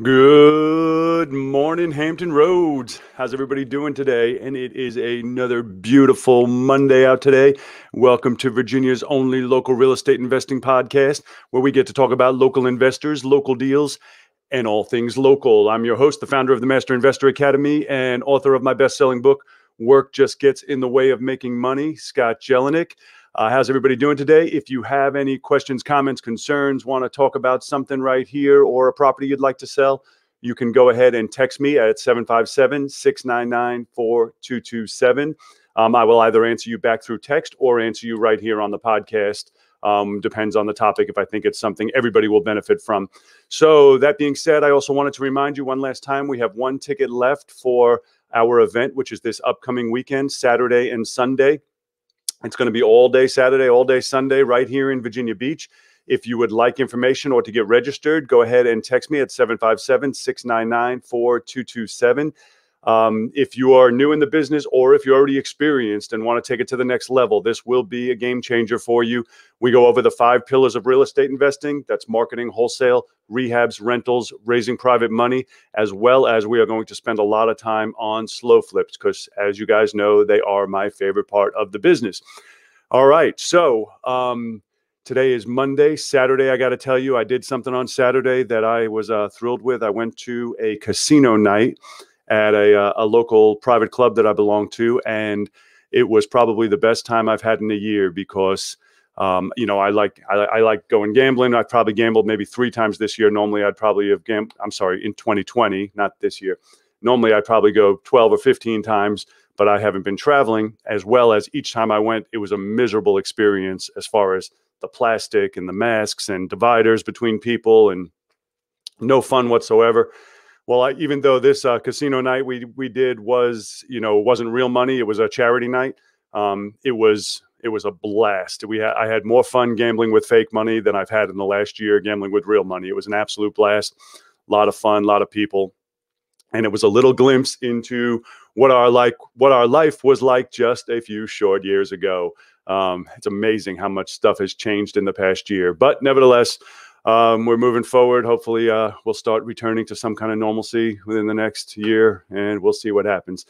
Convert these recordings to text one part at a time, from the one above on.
Good morning, Hampton Roads. How's everybody doing today? And it is another beautiful Monday out today. Welcome to Virginia's only local real estate investing podcast, where we get to talk about local investors, local deals, and all things local. I'm your host, the founder of the Master Investor Academy and author of my best-selling book, Work Just Gets in the Way of Making Money, Scott Jelinek. How's everybody doing today? If you have any questions, comments, concerns, want to talk about something right here or a property you'd like to sell, you can go ahead and text me at 757-699-4227. I will either answer you back through text or answer you right here on the podcast. Depends on the topic if I think it's something everybody will benefit from. So that being said, I also wanted to remind you one last time, we have one ticket left for our event, which is this upcoming weekend, Saturday and Sunday. It's going to be all day Saturday, all day Sunday, right here in Virginia Beach. If you would like information or to get registered, go ahead and text me at 757-699-4227. If you are new in the business or if you're already experienced and want to take it to the next level, this will be a game changer for you. We go over the 5 pillars of real estate investing. That's marketing, wholesale, rehabs, rentals, raising private money, as well as we are going to spend a lot of time on SlowFlips because, as you guys know, they are my favorite part of the business. All right. So today is Monday. Saturday, I got to tell you, I did something on Saturday that I was thrilled with. I went to a casino night at a local private club that I belong to. And it was probably the best time I've had in a year because, I like going gambling. I've probably gambled maybe 3 times this year. Normally I'd probably have in 2020, not this year. Normally I'd probably go 12 or 15 times, but I haven't been traveling, as well as each time I went, it was a miserable experience as far as the plastic and the masks and dividers between people and no fun whatsoever. Well, even though this casino night we did wasn't real money, it was a charity night. It was a blast. I had more fun gambling with fake money than I've had in the last year gambling with real money. It was an absolute blast. A lot of fun, a lot of people, and it was a little glimpse into what our life was like just a few short years ago. It's amazing how much stuff has changed in the past year, but nevertheless. We're moving forward. Hopefully, we'll start returning to some kind of normalcy within the next year, and we'll see what happens.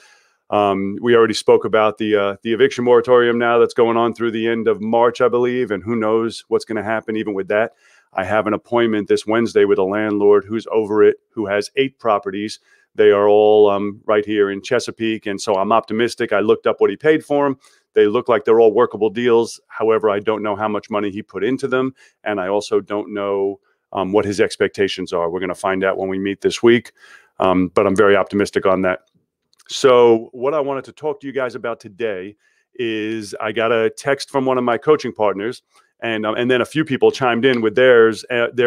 We already spoke about the eviction moratorium now that's going on through the end of March, I believe, and who knows what's going to happen even with that. I have an appointment this Wednesday with a landlord who's over it, who has 8 properties. They are all right here in Chesapeake, and so I'm optimistic. I looked up what he paid for them. They look like they're all workable deals. However, I don't know how much money he put into them. And I also don't know what his expectations are. We're going to find out when we meet this week. But I'm very optimistic on that. So what I wanted to talk to you guys about today is I got a text from one of my coaching partners. And then a few people chimed in with their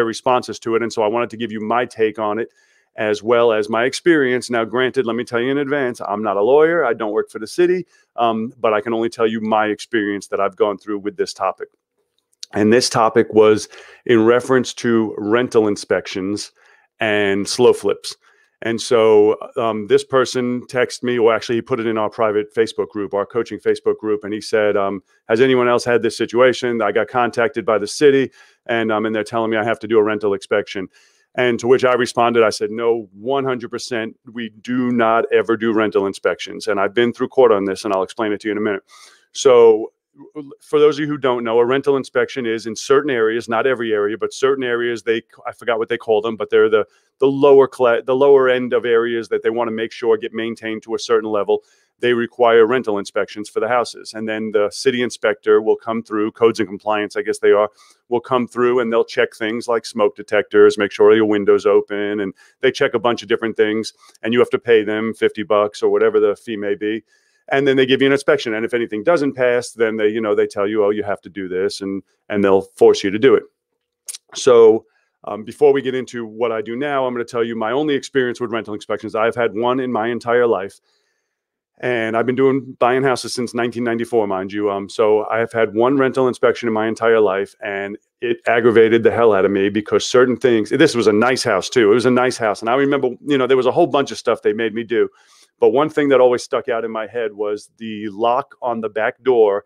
responses to it. And so I wanted to give you my take on it, as well as my experience. Now, granted, let me tell you in advance, I'm not a lawyer. I don't work for the city, but I can only tell you my experience that I've gone through with this topic. And this topic was in reference to rental inspections and SlowFlips. And so this person texted me, or actually he put it in our private Facebook group, our coaching Facebook group. And he said, has anyone else had this situation? I got contacted by the city and they're telling me I have to do a rental inspection. And to which I responded, I said, no, 100%, we do not ever do rental inspections. And I've been through court on this, and I'll explain it to you in a minute. So for those of you who don't know, a rental inspection is in certain areas, not every area, but certain areas, I forgot what they call them, but they're the lower end of areas that they want to make sure get maintained to a certain level. They require rental inspections for the houses. And then the city inspector will come through, codes and compliance, I guess they are, will come through and they'll check things like smoke detectors, make sure your window's open, and they check a bunch of different things, and you have to pay them $50 or whatever the fee may be. And then they give you an inspection. And if anything doesn't pass, then they tell you, oh, you have to do this, and they'll force you to do it. So before we get into what I do now, I'm going to tell you my only experience with rental inspections. I've had one in my entire life. And I've been buying houses since 1994, mind you. So I have had one rental inspection in my entire life, and it aggravated the hell out of me because certain things, this was a nice house too. It was a nice house. And I remember, there was a whole bunch of stuff they made me do. But one thing that always stuck out in my head was the lock on the back door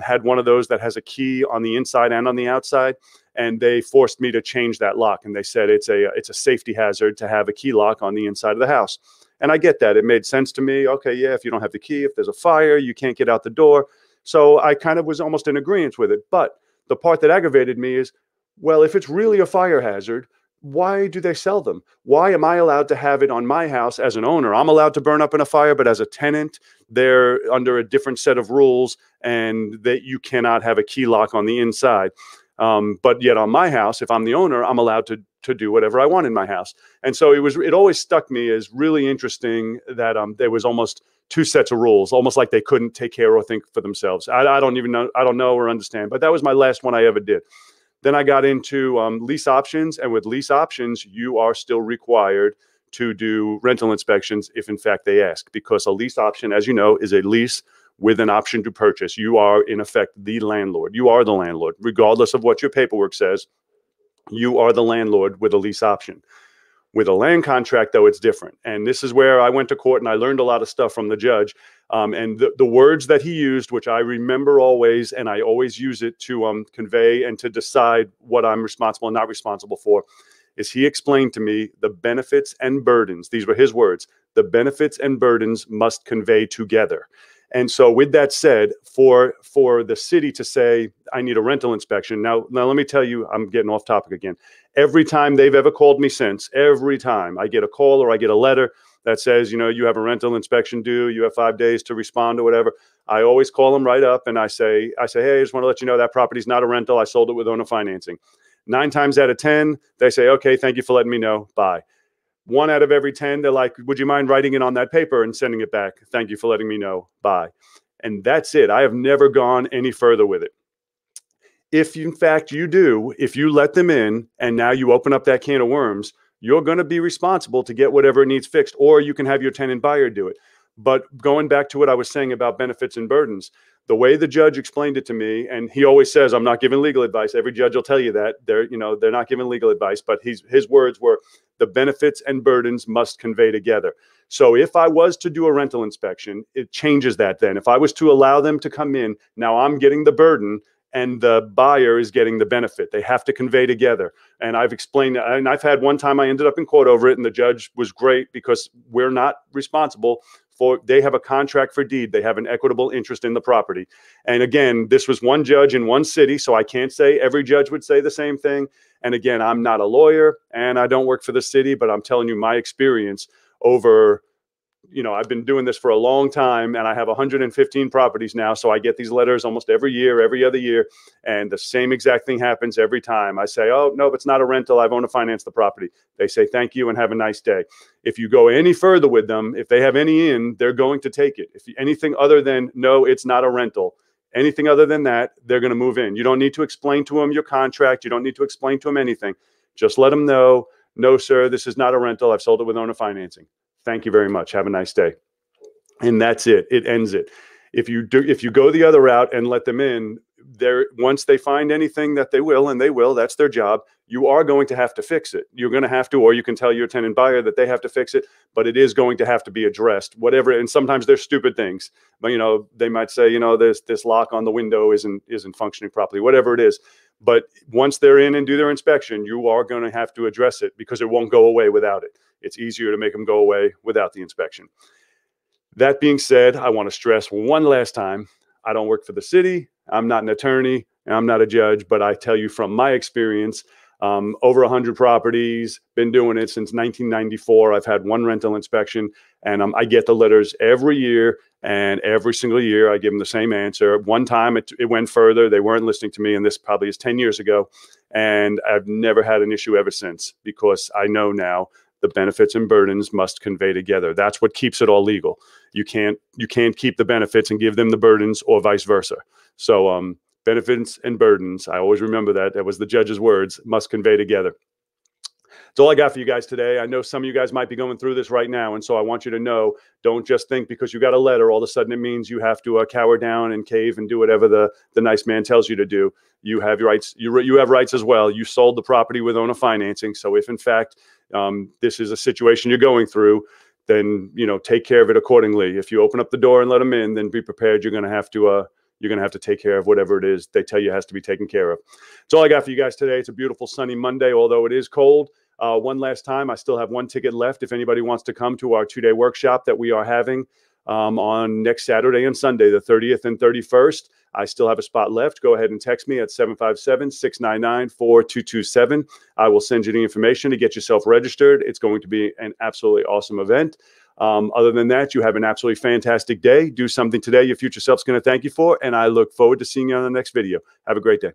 had one of those that has a key on the inside and on the outside. and they forced me to change that lock. And they said it's a safety hazard to have a key lock on the inside of the house. And I get that. It made sense to me. Okay, yeah, if you don't have the key, if there's a fire, you can't get out the door. So I kind of was almost in agreement with it. But the part that aggravated me is, well, if it's really a fire hazard, why do they sell them? Why am I allowed to have it on my house as an owner? I'm allowed to burn up in a fire, but as a tenant, they're under a different set of rules, and that you cannot have a key lock on the inside. But yet on my house, if I'm the owner, I'm allowed to do whatever I want in my house. And so it always stuck me as really interesting that there was almost two sets of rules, almost like they couldn't take care or think for themselves. I don't even know, I don't know or understand, but that was my last one I ever did. Then I got into lease options, and with lease options, you are still required to do rental inspections if in fact they ask, because a lease option, as you know, is a lease with an option to purchase. You are in effect the landlord. You are the landlord, regardless of what your paperwork says. You are the landlord with a lease option. With a land contract, though, it's different. And this is where I went to court and I learned a lot of stuff from the judge. And the words that he used, which I remember always, and I always use it to convey and to decide what I'm responsible and not responsible for, is he explained to me the benefits and burdens. These were his words. The benefits and burdens must convey together. And so with that said, for the city to say, I need a rental inspection. Now let me tell you, I'm getting off topic again. Every time they've ever called me since, every time I get a call or I get a letter that says, you have a rental inspection due, you have 5 days to respond or whatever, I always call them right up and I say, hey, I just want to let you know that property's not a rental. I sold it with owner financing. 9 times out of 10, they say, okay, thank you for letting me know. Bye. 1 out of every 10, they're like, would you mind writing it on that paper and sending it back? Thank you for letting me know. Bye. And that's it. I have never gone any further with it. If in fact you do, if you let them in and now you open up that can of worms, you're going to be responsible to get whatever needs fixed, or you can have your tenant buyer do it. But going back to what I was saying about benefits and burdens, the way the judge explained it to me, and he always says, I'm not giving legal advice. Every judge will tell you that they're not giving legal advice, but his words were, the benefits and burdens must convey together. So if I was to do a rental inspection, it changes that then. If I was to allow them to come in, now I'm getting the burden and the buyer is getting the benefit. They have to convey together. And I've explained that. And I've had one time I ended up in court over it, and the judge was great because we're not responsible for, they have a contract for deed. They have an equitable interest in the property. And again, this was one judge in one city, so I can't say every judge would say the same thing. And again, I'm not a lawyer and I don't work for the city, but I'm telling you my experience over, I've been doing this for a long time, and I have 115 properties now. So I get these letters almost every year, every other year. And the same exact thing happens every time. I say, oh, no, it's not a rental. I've owned to finance the property. They say, thank you and have a nice day. If you go any further with them, if they have any in, they're going to take it. If anything other than, no, it's not a rental, anything other than that, they're going to move in. You don't need to explain to them your contract. You don't need to explain to them anything. Just let them know, no, sir, this is not a rental. I've sold it with owner financing. Thank you very much. Have a nice day. And that's it. It ends it. If you go the other route and let them in, once they find anything that they will, and they will, that's their job, you are going to have to fix it. You're going to have to, or you can tell your tenant buyer that they have to fix it, but it is going to have to be addressed, whatever. And sometimes they're stupid things, but they might say, this lock on the window isn't functioning properly, whatever it is. But once they're in and do their inspection, you are going to have to address it because it won't go away without it. It's easier to make them go away without the inspection. That being said, I want to stress one last time, I don't work for the city. I'm not an attorney and I'm not a judge, but I tell you from my experience, over 100 properties, been doing it since 1994. I've had one rental inspection, and I get the letters every year, and every single year I give them the same answer. One time it went further. They weren't listening to me, and this probably is 10 years ago. And I've never had an issue ever since, because I know now the benefits and burdens must convey together. That's what keeps it all legal. You can't keep the benefits and give them the burdens, or vice versa. So benefits and burdens, I always remember that. That was the judge's words, must convey together. That's all I got for you guys today. I know some of you guys might be going through this right now, and so I want you to know, don't just think because you got a letter, all of a sudden it means you have to cower down and cave and do whatever the nice man tells you to do. You have your rights. You have rights as well. You sold the property with owner financing. So if in fact this is a situation you're going through, then take care of it accordingly. If you open up the door and let them in, then be prepared. You're going to have to you're going to have to take care of whatever it is they tell you has to be taken care of. That's all I got for you guys today. It's a beautiful sunny Monday, although it is cold. One last time, I still have one ticket left. If anybody wants to come to our 2-day workshop that we are having on next Saturday and Sunday, the 30th and 31st, I still have a spot left. Go ahead and text me at 757-699-4227. I will send you the information to get yourself registered. It's going to be an absolutely awesome event. Other than that, you have an absolutely fantastic day. Do something today your future self's going to thank you for, and I look forward to seeing you on the next video. Have a great day.